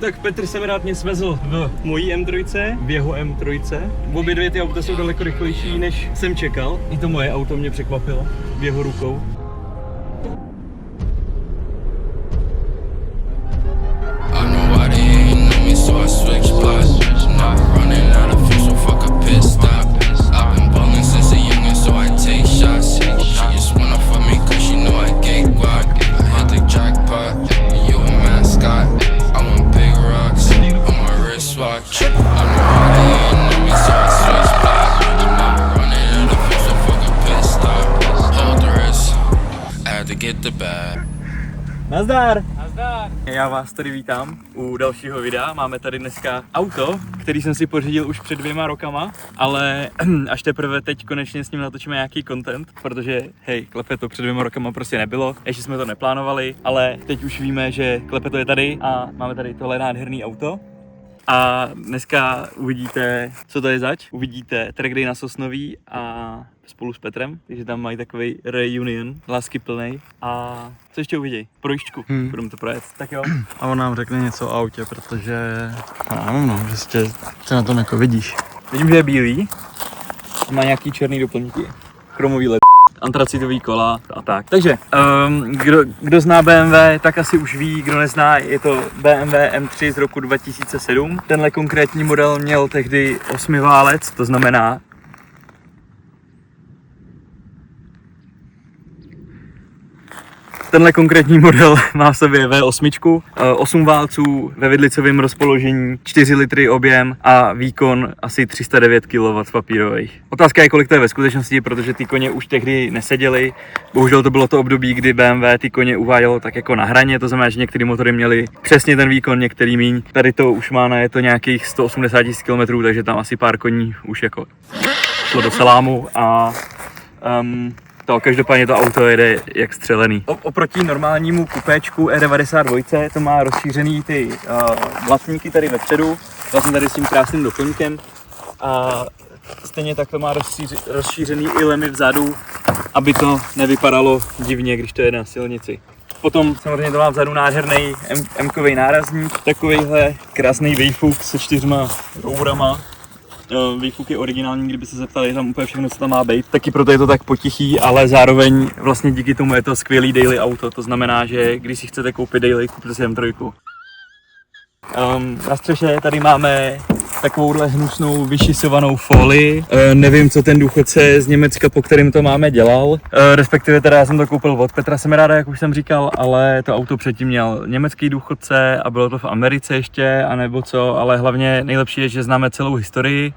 Tak Petr se rád mě svezl v mojí M3, v jeho M3. Obě dvě ty auta jsou daleko rychlejší, než jsem čekal. I to moje auto mě překvapilo v jeho rukou. Nazdar! Nazdar! Já vás tady vítám u dalšího videa. Máme tady dneska auto, který jsem si pořídil už před 2 rokama, ale až teprve teď konečně s ním natočíme nějaký content, protože hej, Klepeto před 2 rokama prostě nebylo, ještě jsme to neplánovali, ale teď už víme, že Klepeto je tady a máme tady tohle nádherný auto. A dneska uvidíte, co to je zač. Uvidíte track day na Sosnoví a spolu s Petrem, takže tam mají takový reunion, láskyplnej. A co ještě uviděj? Projížďku, budeme to projet. Tak jo. A on nám řekne něco o autě, protože no, prostě ty na tom jako vidíš. Vidím, že je bílý, má nějaký černý doplňky, chromový led, antracitový kola a tak. Takže, kdo zná BMW, tak asi už ví, kdo nezná, je to BMW M3 z roku 2007. Tenhle konkrétní model měl tehdy 8válec, to znamená tenhle konkrétní model má v sobě V8, 8 válců ve vidlicovém rozpoložení, 4 litry objem a výkon asi 309 kW papírových. Otázka je, kolik to je ve skutečnosti, protože ty koně už tehdy neseděly. Bohužel to bylo to období, kdy BMW ty koně uvádělo tak jako na hraně, to znamená, že některé motory měly přesně ten výkon, některý míň. Tady to už má je to nějakých 180 000 km, takže tam asi pár koní už jako šlo do salámu a každopádně to auto jede jak střelený. Oproti normálnímu kupéčku E92 to má rozšířený ty blatníky tady vepředu, vlastně tady s tím krásným doplňkem a stejně tak to má rozšířený i lemy vzadu, aby to nevypadalo divně, když to jede na silnici. Potom samozřejmě to má vzadu nádherný M-kový nárazník, takovejhle krásný výfuk se 4 rourama. Výfuk je originální, kdyby se zeptali tam úplně všechno, co tam má být. Taky proto je to tak potichý, ale zároveň vlastně díky tomu je to skvělý daily auto. To znamená, že když si chcete koupit daily, kupte si M3. Na střeše tady máme takovouhle hnusnou vyšisovanou folii. Nevím, co ten důchodce z Německa, po kterým to máme, dělal. Respektive teda já jsem to koupil od Petra Semeráda, jak už jsem říkal, ale to auto předtím měl německý důchodce a bylo to v Americe ještě, anebo co, ale hlavně nejlepší je, že známe celou historii.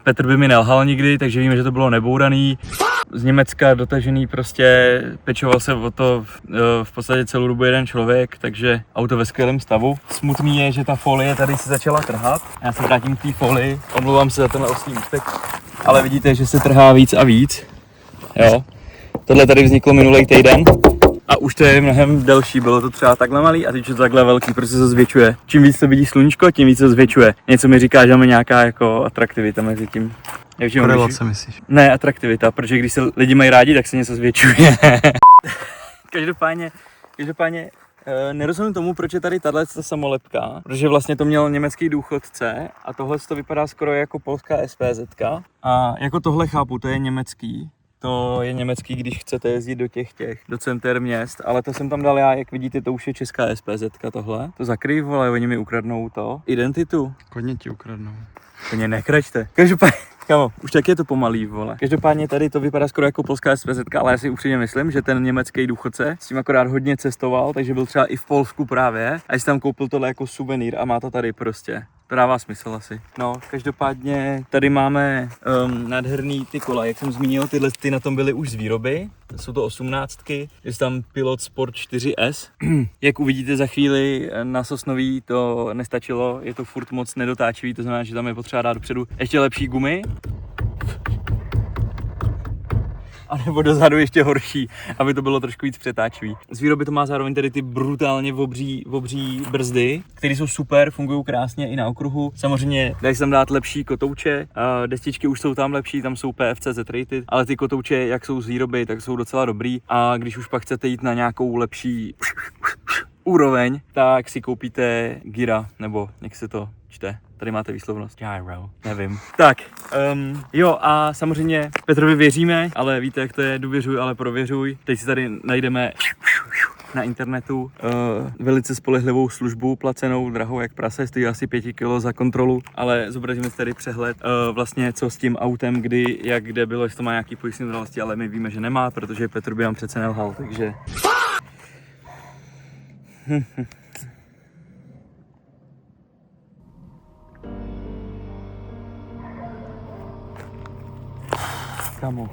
Petr by mi nelhal nikdy, takže víme, že to bylo nebouraný. Z Německa dotažený, prostě pečoval se o to v podstatě celou dobu jeden člověk, takže auto ve skvělém stavu. Smutný je, že ta folie tady se začala trhat. Já se vrátím k té folii, omlouvám se za tenhle oslý můstek, ale vidíte, že se trhá víc a víc. Jo. Tohle tady vzniklo minulý týden a už to je mnohem delší, bylo to třeba takhle malý a teď je to takhle velký, protože se zvětšuje. Čím víc to vidí sluníčko, tím víc se zvětšuje. Něco mi říká, že máme nějaká jako atraktivita mezi tím. Korelace myslíš? Ne, atraktivita, protože když se lidi mají rádi, tak se něco zvětšuje. Každopádně nerozumím tomu, proč je tady tato samolepka, protože vlastně to měl německý důchodce a tohle to vypadá skoro jako polská SPZ-ka. A jako tohle chápu, to je německý. To je německý, když chcete jezdit do center měst, ale to jsem tam dal já, jak vidíte, to už je česká SPZ-ka tohle. To zakryj, vole, oni mi ukradnou to. Identitu. Koně ti ukradnou. Koně nekračte. Každopádně, kamo, už tak je to pomalý, vole. Každopádně tady to vypadá skoro jako polská SPZ-ka, ale já si upřímně myslím, že ten německý důchodce s tím akorát hodně cestoval, takže byl třeba i v Polsku právě a si tam koupil tohle jako suvenýr a má to tady prostě. To dává smysl asi. No, každopádně tady máme nádherný ty kola, jak jsem zmínil, tyhle ty na tom byly už z výroby. Jsou to 18, je tam Pilot Sport 4S. Jak uvidíte za chvíli na Sosnoví, to nestačilo, je to furt moc nedotáčivý, to znamená, že tam je potřeba dát dopředu ještě lepší gumy. A nebo dozadu ještě horší, aby to bylo trošku víc přetáčivý. Z výroby to má zároveň tady ty brutálně obří brzdy, které jsou super, fungují krásně i na okruhu. Samozřejmě dají se tam dát lepší kotouče, destičky už jsou tam lepší, tam jsou PFCZ rated, ale ty kotouče, jak jsou z výroby, tak jsou docela dobrý. A když už pak chcete jít na nějakou lepší úroveň, tak si koupíte Gira, nebo jak se to čte. Tady máte výslovnost. Gyro. Nevím. Tak, jo a samozřejmě Petrovi věříme, ale víte, jak to je, důvěřuj, ale prověřuj. Teď si tady najdeme na internetu velice spolehlivou službu, placenou drahou jak prase, stojí asi 5 kg za kontrolu, ale zobrazíme si tady přehled vlastně co s tím autem, kdy, jak, kde bylo, jestli to má nějaký pojistný udalosti, ale my víme, že nemá, protože Petr by nám přece nelhal, takže... Kamo.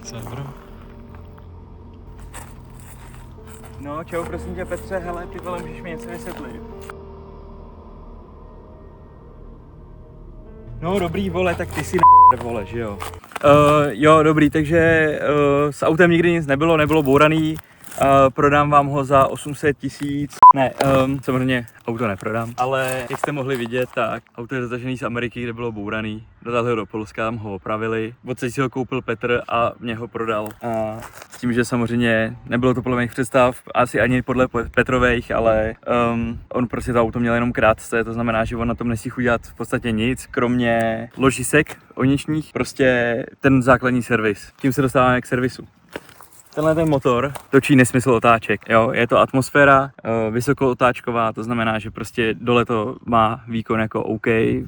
Co, bro? No, čau, prosím tě, Petře, hele, ty vole, můžeš mi něco vysvětlit? No, dobrý, vole, tak ty si vole, že jo? Jo, dobrý, takže s autem nikdy nic nebylo bouraný. Prodám vám ho za 800 000. Ne, samozřejmě auto neprodám, ale jak jste mohli vidět, tak auto je zatažený z Ameriky, kde bylo bouraný. Dodali ho do Polska, tam ho opravili. Odsaď si ho koupil Petr a mě ho prodal. A s tím, že samozřejmě nebylo to podle mých představ, asi ani podle Petrových, ale on prostě to auto měl jenom krátce, to znamená, že on na tom nesmí udělat v podstatě nic, kromě ložisek oničních, prostě ten základní servis. Tím se dostáváme k servisu. Tenhle ten motor točí nesmysl otáček, jo, je to atmosféra, vysokootáčková, to znamená, že prostě dole to má výkon jako OK,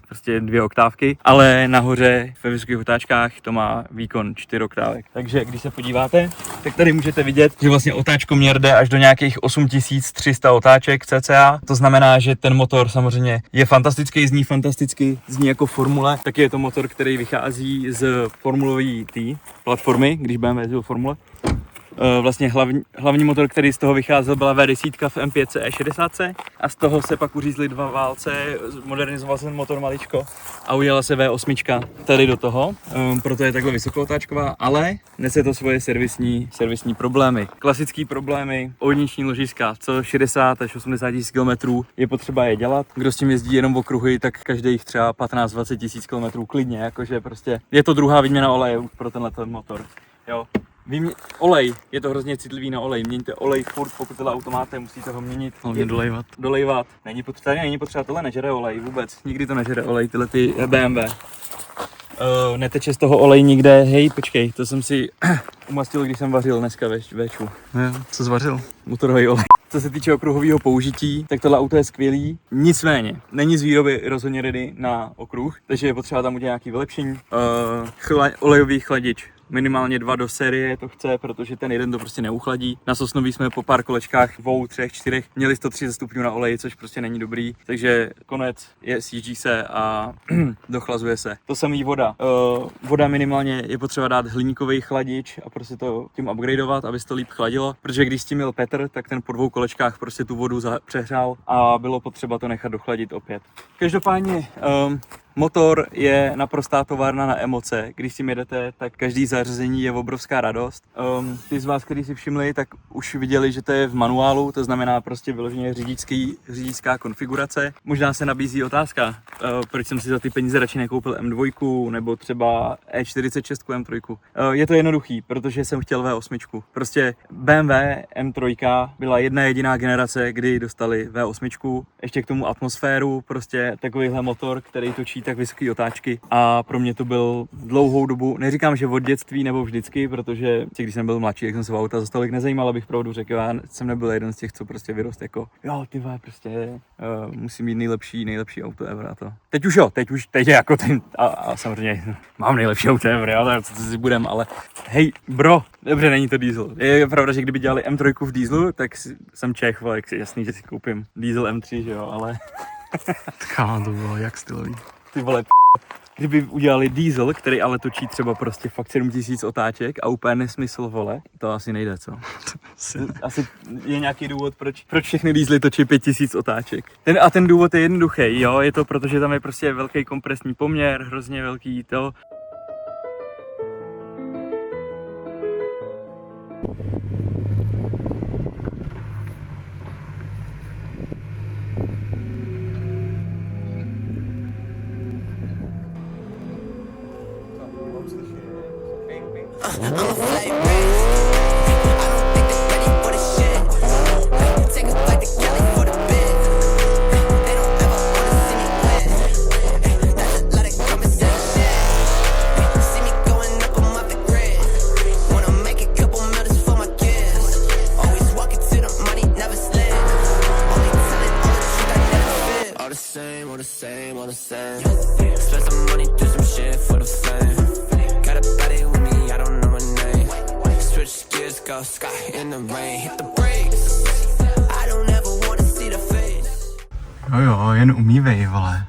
prostě 2 oktávky, ale nahoře ve vysokých otáčkách to má výkon 4 oktávek. Takže když se podíváte, tak tady můžete vidět, že vlastně otáčkoměr jde až do nějakých 8300 otáček cca, to znamená, že ten motor samozřejmě je fantastický, zní jako formule, taky je to motor, který vychází z formulové platformy, když BMW jezdil formule. Vlastně hlavní motor, který z toho vycházel, byla V10 v M5 E60 a z toho se pak uřízly 2 válce, modernizoval se ten motor maličko a udělala se V8 tady do toho, proto je takhle vysokootáčková, ale nese to svoje servisní problémy. Klasický problémy, ovniční ložiska, co 60 až 80 000 km je potřeba je dělat. Kdo s tím jezdí jenom v okruhy, tak každých třeba 15-20 000 km klidně, jakože prostě je to druhá výměna oleje pro tenhle motor. Jo. Olej, je to hrozně citlivý na olej, měňte olej furt, pokud tohle auto máte, musíte ho měnit. Hlavně Dolejvat. Není potřeba, tohle nežere olej vůbec, nikdy to nežere olej, tyhle ty BMW. Neteče z toho olej nikde, hej, počkej, to jsem si umastil, když jsem vařil dneska veču. Co jsi vařil? Motorový olej. Co se týče okruhového použití, tak tohle auto je skvělý, nicméně není z výroby rozhodně ready na okruh, takže je potřeba tam udělat nějaký vylepšení. Olejový chladič. Minimálně 2 do série to chce, protože ten jeden to prostě neuchladí. Na Sosnoví jsme po pár kolečkách, 2, 3, 4, měli 130 stupňů na oleji, což prostě není dobrý. Takže konec, sjíždí se a dochlazuje se. To samý voda. Voda minimálně je potřeba dát hliníkový chladič a prostě to tím upgradeovat, aby se to líp chladilo. Protože když s tím měl Petr, tak ten po 2 kolečkách prostě tu vodu přehrál a bylo potřeba to nechat dochladit opět. Každopádně motor je naprostá továrna na emoce. Když si jedete, tak každý zařazení je obrovská radost. Ty z vás, kteří si všimli, tak už viděli, že to je v manuálu, to znamená prostě vyloženě řidičská konfigurace. Možná se nabízí otázka, proč jsem si za ty peníze radši nekoupil M2 nebo třeba E46 M3. Je to jednoduchý, protože jsem chtěl V8. Prostě BMW M3 byla jedna jediná generace, kdy dostali V8, ještě k tomu atmosféru, prostě takovýhle motor, který točí tak vysoké otáčky a pro mě to byl dlouhou dobu, neříkám, že od dětství nebo vždycky, protože když jsem byl mladší, jak jsem se v auta za tolik nezajímal, abych pravdu řekl, já jsem nebyl jeden z těch, co prostě vyrost jako jo, ty vole, prostě musím mít nejlepší auto ever a to. Teď je jako ten, a samozřejmě mám nejlepší auto ever, jo, tak co si budem, ale hej, bro, dobře, není to diesel. Je pravda, že kdyby dělali M3 v dieselu, tak jsem Čech, vole, jasný, že si koupím diesel M3, že jo, ale Kámo, to bylo jak stylový. Ty vole, kdyby udělali diesel, který ale točí třeba prostě fakt 7000 otáček a úplně nesmysl, vole, to asi nejde, co? Asi je nějaký důvod, proč všechny diesely točí 5000 otáček. Ten důvod je jednoduchý, jo, je to protože tam je prostě velký kompresní poměr, hrozně velký to. I'm a flight risk. jen umívej, vole.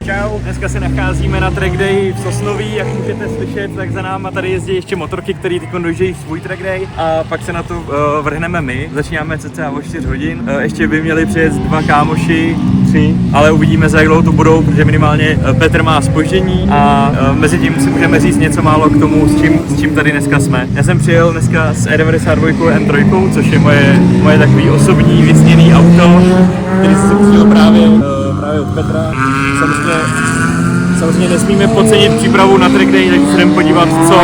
Čau, dneska se nacházíme na track day v Sosnoví, jak můžete slyšet, tak za náma tady jezdí ještě motorky, které teď dojíždějí svůj track day a pak se na to vrhneme my. Začínáme cca o 4 hodin, ještě by měli přijet 2 kámoši, 3, ale uvidíme, za jak dlouho to budou, protože minimálně Petr má zpoždění a mezi tím si můžeme říct něco málo k tomu, s čím tady dneska jsme. Já jsem přijel dneska s E92 M3, což je moje takový osobní vysněný auto, který jsem přijel právě od Petra. Samozřejmě nesmíme podcenit přípravu na track day, takže se jdeme podívat, co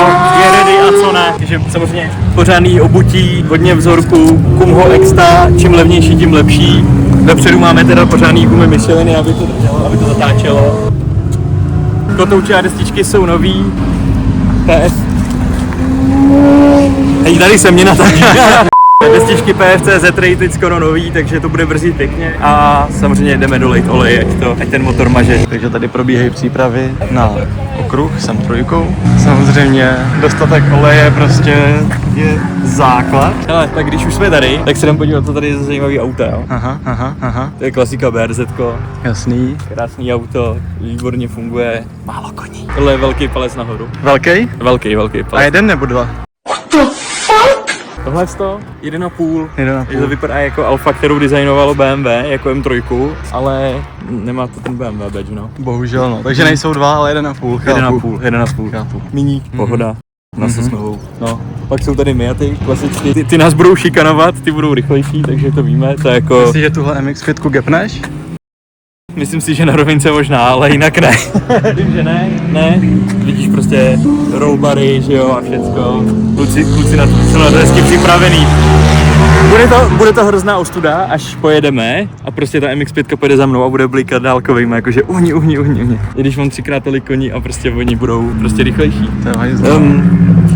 je ready a co ne. Takže samozřejmě pořádný obutí, hodně vzorků, Kumho Exta, čím levnější, tím lepší. Vepředu máme teda pořádný gumy Micheliny, aby to zatáčelo. Kotouče a destičky jsou nový. PS. Hej, tady se mě natáčí. Destičky PFC Z-Rated skoro nový, takže to bude brzy pěkně a samozřejmě jdeme dolejt olej, ať ten motor maže. Takže tady probíhají přípravy na okruh s M3. Samozřejmě dostatek oleje prostě je základ. Hele, tak když už jsme tady, tak se jdem podívat, co tady je za zajímavý auta, jo? Aha. To je klasika BRZ-ko. Jasný. Krásný auto, výborně funguje, málo koní. Tohle je velký palec nahoru. Velký? Velký A palec. 1 nebo 2? Tohle je to 1,5. 1,5. To vypadá jako Alfa, kterou designovalo BMW, jako M3, ale nemá to ten BMW badge, no. Bohužel no, takže nejsou 2, ale 1,5. 1,5. Chápu. Miník, pohoda. Na Sosnovou. No, pak jsou tady Miaty, klasicky. Ty nás budou šikanovat, ty budou rychlejší, takže to víme, to je jako... Myslíš, že tuhle MX-5 gapneš? Myslím si, že na rovince možná, ale jinak ne. Vím, že ne. Vidíš prostě rollbary, že jo, a všecko. Kluci na to jsou na to hezky připravený. Bude to hrozná ostuda, až pojedeme a prostě ta MX-5 pojede za mnou a bude blikat dálkovým, jakože uhni. I když mám 3x tolik koní a prostě oni budou prostě rychlejší. To je hajzl.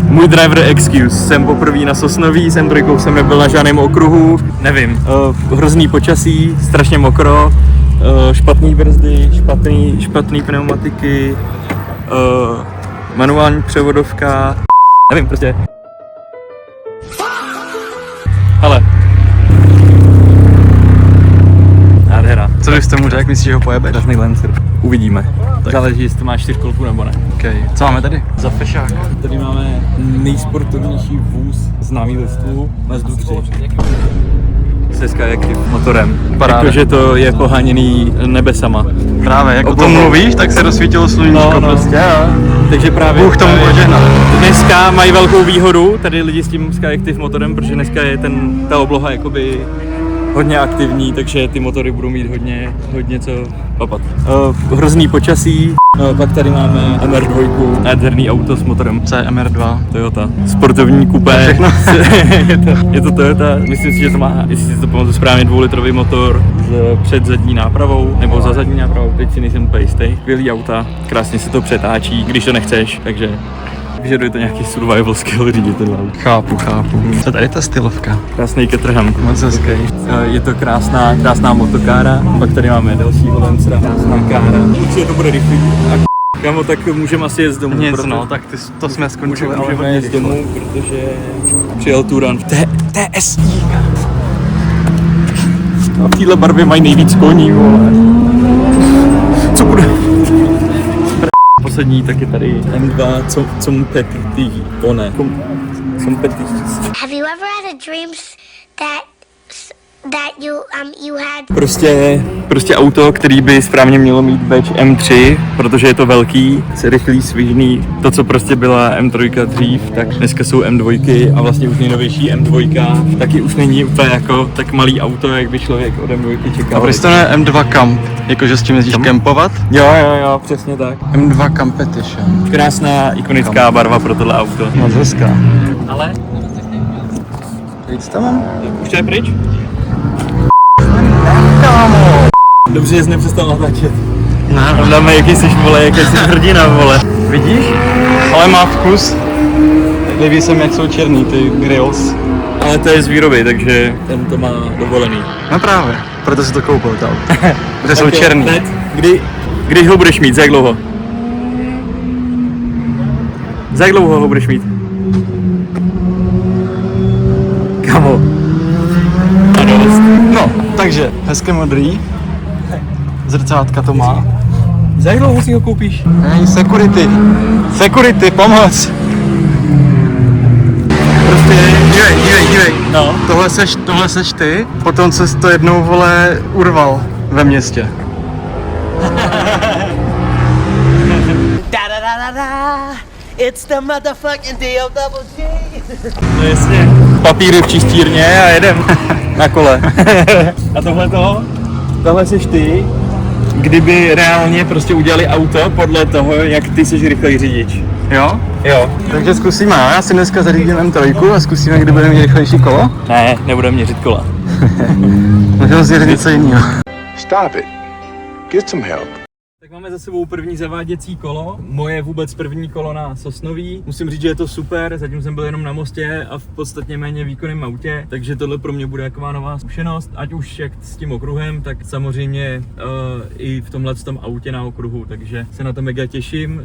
Můj driver excuse, jsem poprvé na Sosnoví, jsem trojkou, jsem nebyl na žádném okruhu, nevím, hrozný počasí, strašně mokro, špatný brzdy, špatný pneumatiky, manuální převodovka, nevím, prostě. Hele. Nádhera. Co byste mu řekl, myslíš, že ho pojebeš? Krásný Lancer. Uvidíme. Tak. Záleží, jestli to má 4kolku nebo ne. Okay. Co máme tady? Za fešák. Tady máme nejsportovnější vůz známý listů, Mazdu 3. Se Skyactiv motorem. Jakože to je poháněný nebesama. Právě, jak o tom mluvíš, tak se rozsvítilo sluníčko prostě. Jo. Takže právě Bůh tomu požehnal. Dneska mají velkou výhodu, tady lidi s tím Skyactiv motorem, protože dneska je ta obloha jakoby hodně aktivní, takže ty motory budou mít hodně co papat. Hrozný počasí, pak tady máme MR2, nádherný auto s motorem. CMR2. Toyota. Sportovní kupé. Všechno. je to Toyota, myslím si, že to má, jestli si to pamatuju správně, 2litrový motor s předzadní nápravou, nebo za zadní nápravou, teď si nejsem úplně jistý. Skvělý auta, krásně se to přetáčí, když to nechceš, takže vyžaduje to nějaký survival skill řídit ten auto. Chápu. Co tady ta stylovka? Krásný Caterham. Moc hezký. Je to krásná motokára, pak tady máme dalšího Lancera, krásná kára. Určitě to bude rychlý. Kamo, tak můžeme asi jet domů. Nic, no, tak to jsme skončili, ale můžeme jet domů, protože přijel Turan. TSI. A v téhle barvě mají nejvíc koní, vole. Co bude? Poslední, tak je tady M2, co mu petitý, one. Som petitý. Have you ever had a dream that you had? Prostě auto, který by správně mělo mít badge M3, protože je to velký, rychlý, svižný. To, co prostě byla M3 dřív, tak dneska jsou M2 a vlastně už nejnovější M2 taky už není úplně jako tak malý auto, jak by člověk od M2 čekal. A proč to ne M2 Camp? Jakože s tím jezdíš kempovat? Jo, přesně tak. M2 Competition. Krásná, ikonická barva pro tohle auto. Moc hezká. Ale? Víc tam mám? Už to je pryč? Dobře, že jsi nepřestal natáčet. Dáme, jaký jsi vole, jaký jsi hrdina, vole. Vidíš? Ale má vkus. Líbí se mi, jak jsou černý ty grills. Ale to je z výroby, takže ten to má dovolený. No právě, proto si to koupil tam. Protože jsou černý. Hned, kdy ho budeš mít, za jak dlouho? Za jak dlouho ho budeš mít? Kamo. A dost. No, takže hezky modrý. Zrcátka to má. Za jak dlouho si ho koupíš? Hej, security. Security, pomoc. Prostě, dívej. No. Tohle seš ty, potom co jsi to jednou, vole, urval ve městě. It's the motherfucking D-O-double-G. No jasně. Papíry v čistírně a jedem na kole. A tohle seš ty, kdyby reálně prostě udělali auto podle toho, jak ty jsi rychlej řidič. Jo? Jo. Takže zkusíme, já si dneska zařídím M3 a zkusíme, kdy budeme mít rychlejší kolo. Ne, nebudeme měřit kola. Můžeme si říct něco jiného. Stop it. Get some help. Tak máme za sebou první zaváděcí kolo, moje vůbec první kolo na Sosnoví. Musím říct, že je to super, zatím jsem byl jenom na mostě a v podstatně méně výkonném autě, takže tohle pro mě bude taková nová zkušenost, ať už jak s tím okruhem, tak samozřejmě i v tomhle tom autě na okruhu, takže se na to mega těším.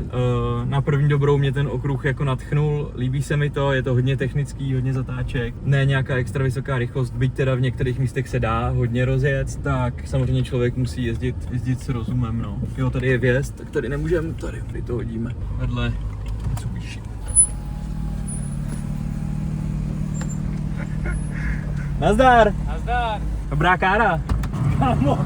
Na první dobrou mě ten okruh jako nadchnul, líbí se mi to, je to hodně technický, hodně zatáček, ne nějaká extra vysoká rychlost, byť teda v některých místech se dá hodně rozjet, tak samozřejmě člověk musí jezdit s rozumem, no. Jo, tady je vjezd, tak tady nemůžeme, tady to hodíme vedle Mitsubishi. Nazdar! Nazdar! Dobrá kára! Kámo!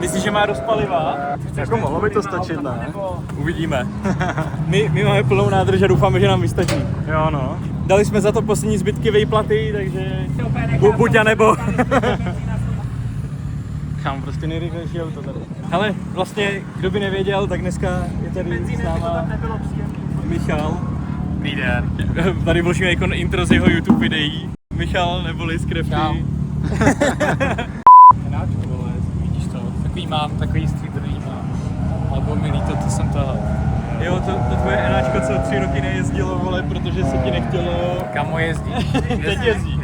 Myslíš, že má dost paliva? Jako mohlo by to stačit, ne? Uvidíme. My máme plnou nádrž a doufáme, že nám vystačí. Jo no. Dali jsme za to poslední zbytky vejplaty, takže buď a nebo. Mám prostě nejrychlejší auto tady. Hele, vlastně, kdo by nevěděl, tak dneska je tady s náma Michal. Dobrý den. Tady vložíme jako intro z jeho YouTube videí. Michal neboli z Krefty. Enáčko, vole, vidíš to? Takový streeterový mám. Alebo mi líto, to jsem to... Jo, to tvoje Enáčko, co 3 roky nejezdilo, vole, protože se ti nechtělo. Kamo jezdí? Teď jezdí.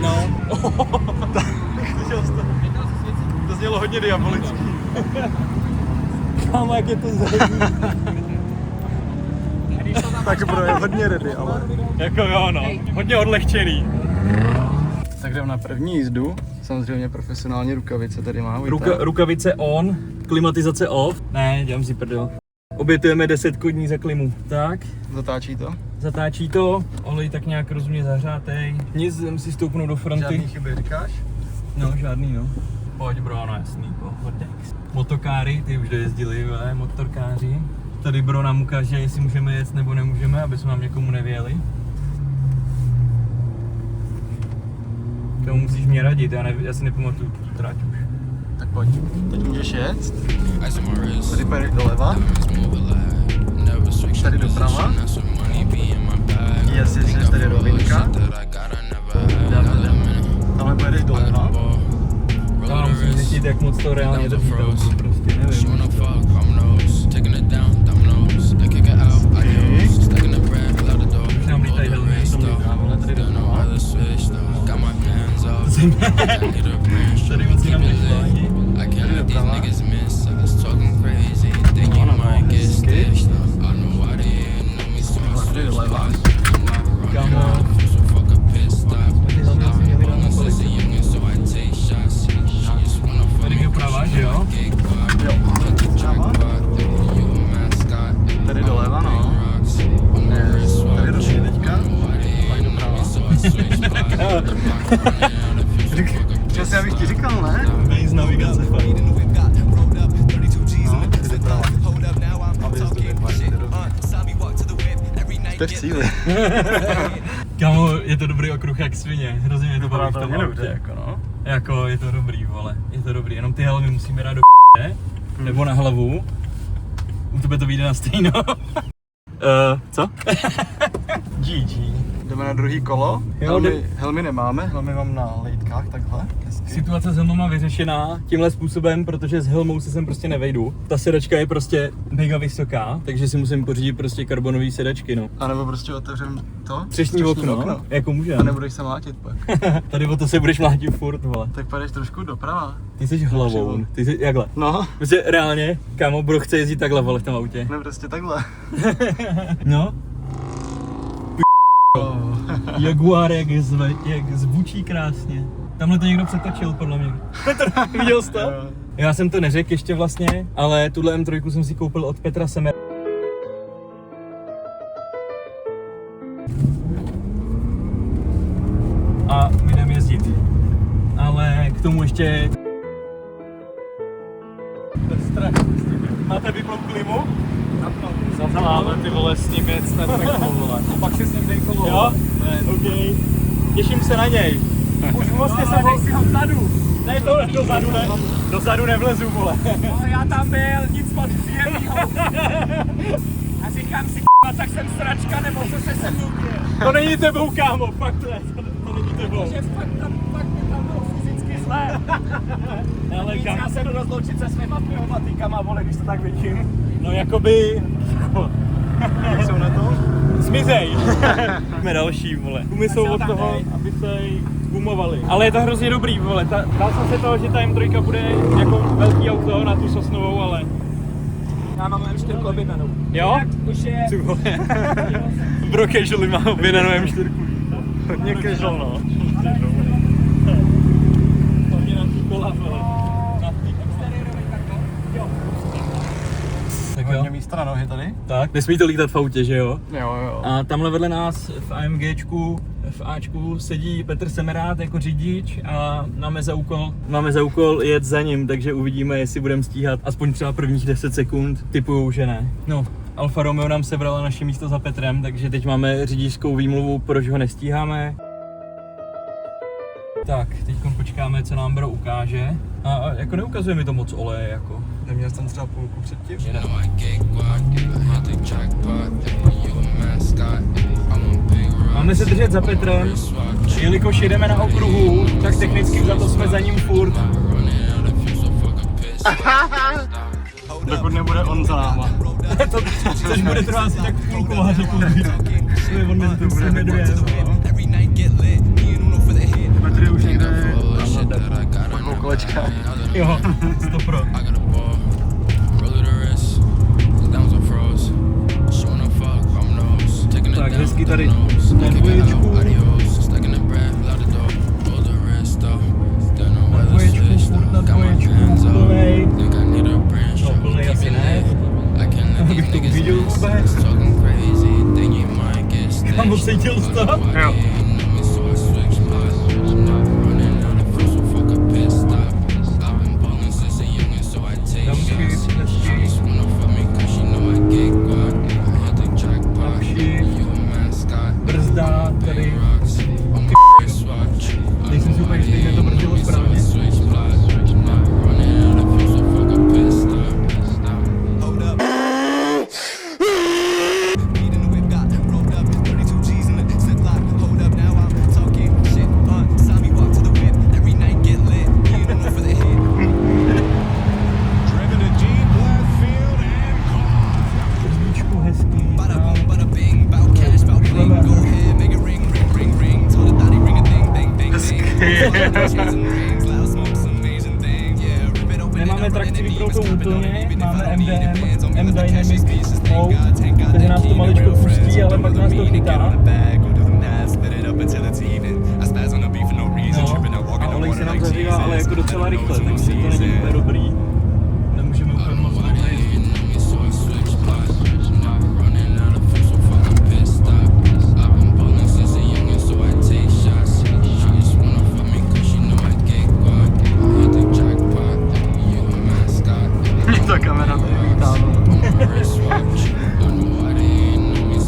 No. Slyšel jsi to? To znělo hodně diabolicky. Kámo, jak je to zajímavý. Tak bro, je hodně ready, ale... Jako jo, no. Hodně odlehčený. Tak jdem na první jízdu. Samozřejmě profesionální rukavice tady má. Rukavice on, klimatizace off. Ne, dělám si prdel. Obětujeme 10 dní za klimu. Tak, Zatáčí to? zatáčí to, olej tak nějak rozumně zahřátej. Nic, jdem si stoupnout do fronty. Žádný chyby, říkáš? No, žádný, no. Pojď bro, no jasný, pohodě. Motokáry, ty už dojezdili, vole, motorkáři. Tady bro nám ukáže, jestli můžeme jet nebo nemůžeme, aby jsme nám někomu nevěli. Tomu musíš mě radit, já si nepamatuju tu trať už. Tak pojď. Teď můžeš jet. Tady pojedeš doleva. Tady doprava. Jestli tady rovinka. Tamhle pojedeš doleva. Já musím zjistit, jak moc to reálně drží to auto, prostě nevím. Už nám lítají helmy, tady doprava. Tady moc nám nešlo ani. Tady doprava. Tady doleva. Kámo. Ty helmy asi měli dát na polici. Tady mi oprava, že jo? Jo. Doprava. Tady doleva, no. Tady ruší teďka. Tady doprava. Přesně, abych ti říkal, ne? Bejz navigace, fakt. No, tady doprava. Jste v cíli. Kámo, je to dobrý okruh jak svině, hrozně mě to baví v to tom hodně autě. dobře, jako no. Jako, je to dobrý, vole, je to dobrý, jenom ty helmy musíme dát do ne? Nebo na hlavu. U tebe to vyjde na stejno. Co? GG. Jdeme na druhý kolo. Jo, Helmy nemáme, helmy mám na lejtkách, takhle. Situace s helmama vyřešená tímhle způsobem, protože s helmou se sem prostě nevejdu. Ta sedačka je prostě mega vysoká, takže si musím pořídit prostě karbonové sedačky, no. A nebo prostě otevřem to? Střešní okno, jako můžeme. A nebudeš se mlátit pak. Tady o to se budeš mlátit furt, vole. Tak půjdeš trošku doprava. Ty jsi hlavou, ty jsi jakhle. No, Prostě reálně, kámo, bro chce jezdit takhle, vole, v tom autě. ne prostě takhle. No, Jaguar, jak zvučí krásně. Tamhle to někdo přetočil, podle mě. Petr, viděl jsi to? Já jsem to neřekl ještě vlastně, ale tuhle M3 jsem si koupil od Petra Semera. A my jdeme jezdit. Ale k tomu ještě... To je strašný. Máte vyplou klimu? Zavoláme ty vole s ním jet snad takovou vole. A pak si s ním dej kolo. Jo? OK. Těším se na něj. Už vlastně jsem ho si ho vzadu. Ne, to dozadu ne. Dozadu nevlezu, vole. Ale já tam byl, nic moc příjemnýho. A říkám si tak jsem sračka, nebo co se se mnou děje. To není tebou, kámo, fakt to není tebou. Že fakt mi tam bylo fyzicky zlé. Ale Víc já se jdu rozloučit se svýma pneumatikama, vole, když to tak vidím. no jakoby... Jak jsou na to? Zmizej! Jsme další, vole. Gumy jsou od toho, aby se gumovali. Ale je to hrozně dobrý, vole. Dal jsem se toho, že ta M3 bude jako velký auto na tu Sosnovou, ale... Já mám M4 objednanou. Jo? Už je... Ty vole. Bro Casually má objednanou M4. Hodně casual, no. Hodně na ty kola, vole. Na ty. Exteriérový takto? Jo. Tak jo. Hodně místa na nohy tady. Tak, nesmí to lítat v autě, že jo? Jo. A tamhle vedle nás v AMGčku, v Ačku sedí Petr Semerát jako řidič a máme za úkol jet za ním, takže uvidíme, jestli budeme stíhat aspoň třeba prvních 10 sekund, typuju, že ne. No, Alfa Romeo nám sebrala naše místo za Petrem, takže teď máme řidičskou výmluvu, proč ho nestíháme. Tak, teď počkáme, co nám Bro ukáže. A jako neukazuje mi to moc oleje, jako. Neměl jsem třeba půlku předtím. Máme se držet za Petrem, jelikož jedeme na okruhu, tak technicky za to jsme za ním furt. Dokud nebude on za náma. Což bude trvat asi tak půl kola, řekl bych. On mezi tím jsme dvě. Petr je už někde po 2 kolečkách. Jo, 100%. Tak hezky tady na dvoječku. Na dvoječku, plnej. No, plnej asi ne. Abych to uviděl vůbec. Kámo, cítil jsi to? Jo. Brzda tady. Nejsem si úplně jistý, že to brzdilo správně. Brzdičku hezký. Nemáme trakci vypnutou úplně, máme MDM, M-Dynamic Mode, takže nás to maličko pustí, ale pak nás to chytá. No, a olej se nám zahřívá, ale jako docela rychle, takže to není úplně dobrý. Nemůžeme úplně moc najezdit. Ta kamera tady vítá.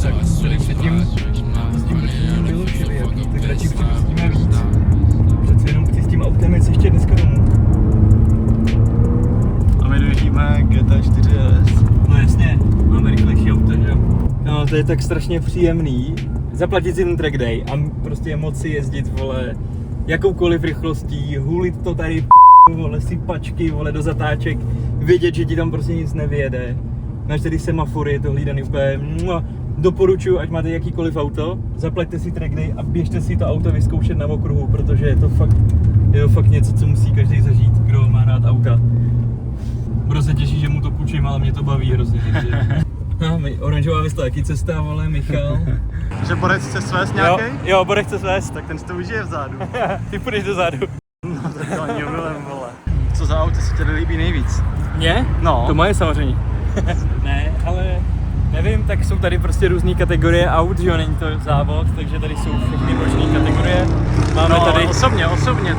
Tak tady předtím s tím bylo všelijaký, tak radši připustíme víc. Přece jenom chci s tím autem jít ještě dneska domů. A my dojíždíme GT4 RS. No jasně, máme rychlejší auto, že jo? No to je tak strašně příjemný. Zaplatit si ten track day a prostě moci jezdit, vole, jakoukoliv rychlostí, hulit to tady vole, sypačky, vole, do zatáček, vědět, že ti tam prostě nic nevyjede. Máš tady semafory, je to hlídaný úplně. Doporučuji, ať máte jakýkoliv auto, zaplaťte si track day a běžte si to auto vyzkoušet na okruhu, protože je to fakt něco, co musí každý zažít, kdo má rád auta. Bro se těší, že mu to půjčím, ale mě to baví hrozně. No, oranžová Vista taky cesta, vole, Michal. Že Borec chce svést nějaký? Jo, Borek chce svést. Tak ten si to užije vzadu. Ty půjdeš dozadu. No tak to ani omylem, vole. Co za auto se tě líbí nejvíc? Mně? No. To moje samozřejmě. Ne, ale nevím, tak jsou tady prostě různé kategorie aut, že jo, není to závod, takže tady jsou všechny možné kategorie. Máme No, tady, osobně,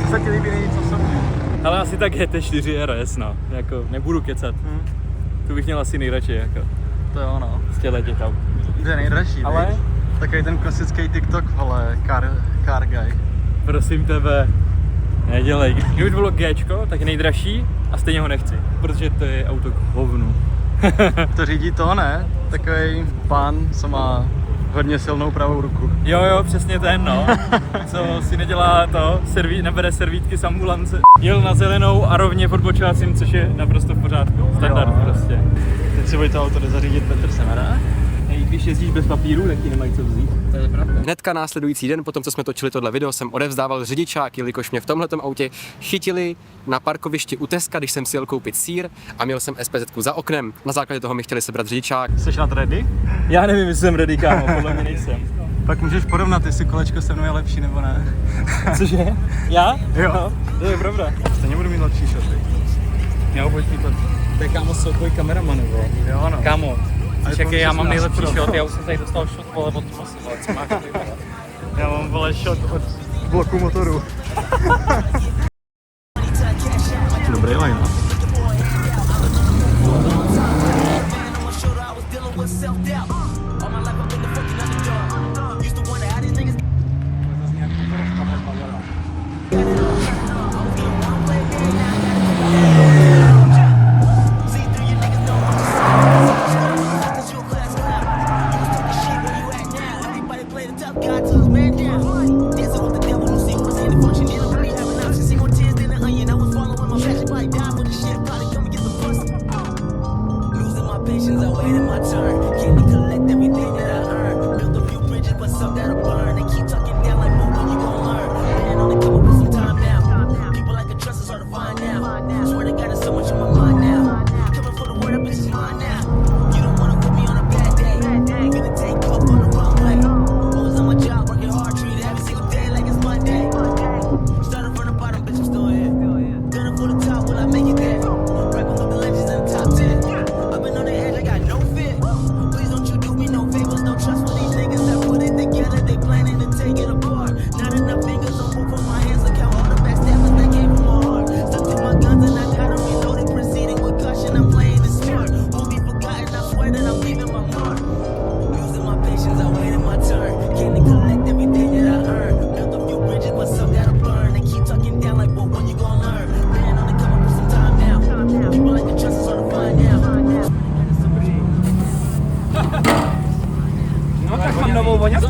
co se ti líbí nejvíc osobně? ale asi tak GT4 RS, no, jako nebudu kecat. Tu bych měl asi nejradši, jako, To je ono. z těch aut. To je nejdražší, Ale- viď? Takový ten klasický TikTok, vole, car guy. Prosím tebe, nedělej. Kdyby to bylo Gčko, tak je nejdražší a stejně ho nechci, protože to je auto k hovnu. To řídí to, ne? Takový pán, co má hodně silnou pravou ruku. Jo, přesně ten, no. Co si nedělá to, nebere servítky z ambulance. Jel na zelenou a rovně v odbočovacím, což je naprosto v pořádku. Standard Jo. prostě. Teď si to auto jde zařídit Petr Semera. Když jezdíš bez papíru, tak ti nemají co vzít. To je pravda. Hnedka následující den, potom co jsme točili tohle video, jsem odevzdával řidičák, jelikož mě v tomhletom autě chytili na parkovišti u Teska, když jsem si jel koupit sýr a měl jsem SPZ za oknem. Na základě toho mi chtěli sebrat řidičák. Jsi na ready? Já nevím, jestli jsem ready, kámo, podle mě nejsem. Pak můžeš porovnat, jestli kolečko se mnou je lepší nebo ne. Cože? Já? Jo. No, to je pravda. Stejně budu mít lepší šaty. Jo, pojď mít lepší. To je kámo souboj kameraman, nebo? Jo, no. Kámo, Ale jaký já to mám musíš nejlepší nás shot, já už jsem tady dostal shot, vole, od Tomasy, vole, co máš tady, vole? Já mám, vole, shot od bloku motoru. Dobrý line.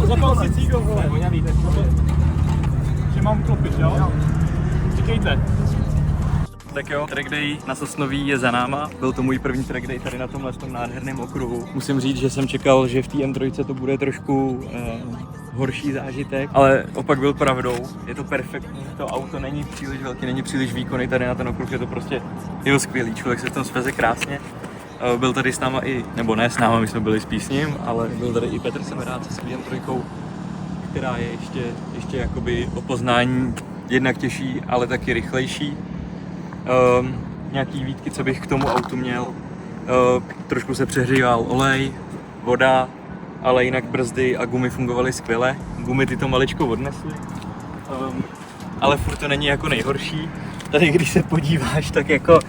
Zapal si cígo, vole. Že mám klopit, jo? Říkejte. Tak jo, track day na Sosnoví je za náma. Byl to můj první track day tady na tomhle nádherném okruhu. Musím říct, že jsem čekal, že v té M3 to bude trošku horší zážitek, ale opak byl pravdou. Je to perfektní, to auto není příliš velký, není příliš výkonný tady na ten okruh, je to prostě jeho skvělý, člověk se v tom sveze krásně. Byl tady s náma i, nebo ne s náma, my jsme byli spíš s ním, ale byl tady i Petr Semerát se svým M3, která je ještě jakoby o poznání jednak těžší, ale taky rychlejší. Nějaký výtky, co bych k tomu autu měl, trošku se přehříval olej, voda, ale jinak brzdy a gumy fungovaly skvěle. Gumy ty to maličko odnesly, ale furt to není jako nejhorší. Tady když se podíváš, tak jako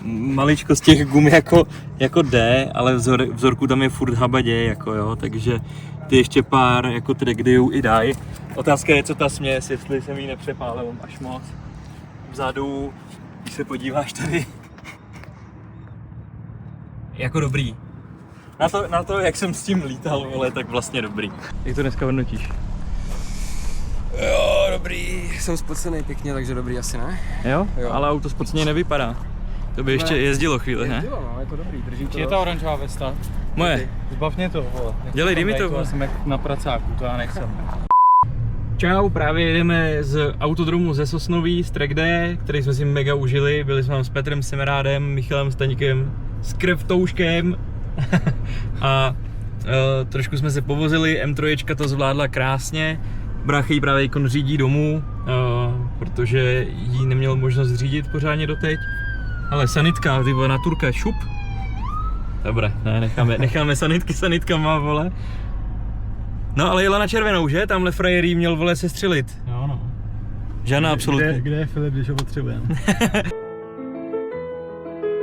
maličko z těch gum jako jde, ale vzorku tam je furt habadě, jako jo, takže ty ještě pár jako track dayů i dají. Otázka je, co ta směs, jestli jsem jí nepřepálil až moc. Vzadu, když se podíváš tady, jako dobrý. Na to, jak jsem s tím lítal, vole, tak vlastně dobrý. Jak to dneska hodnotíš? Jo, dobrý, jsem spocený pěkně, takže dobrý asi ne. Jo? Ale auto spoceně nevypadá. To by ještě jezdilo chvíli, ne? Jezdilo, no, je to dobrý, drží to. Je ta oranžová Vesta? Moje. Zbav mě to, vole. Dělej, dej mi to, vole. Já jsem jak na pracáku, to já nechcem. Čau, právě jedeme z autodromu ze Sosnoví, z track day, který jsme si mega užili. Byli jsme tam s Petrem Semerádem, Michalem Staňkem, s Krevtouškem a trošku jsme se povozili, M3 to zvládla krásně, brácha jí právě řídí domů, protože jí neměl možnost řídit pořádně doteď. Ale sanitka, ty vole, naturka, šup. Dobré, ne, necháme sanitka má, vole. No ale jela na červenou, že? Tamhle frajerý měl, vole, sestřelit. Jo, no. Žádná absolutně. Kde je Filip, když ho potřebujeme?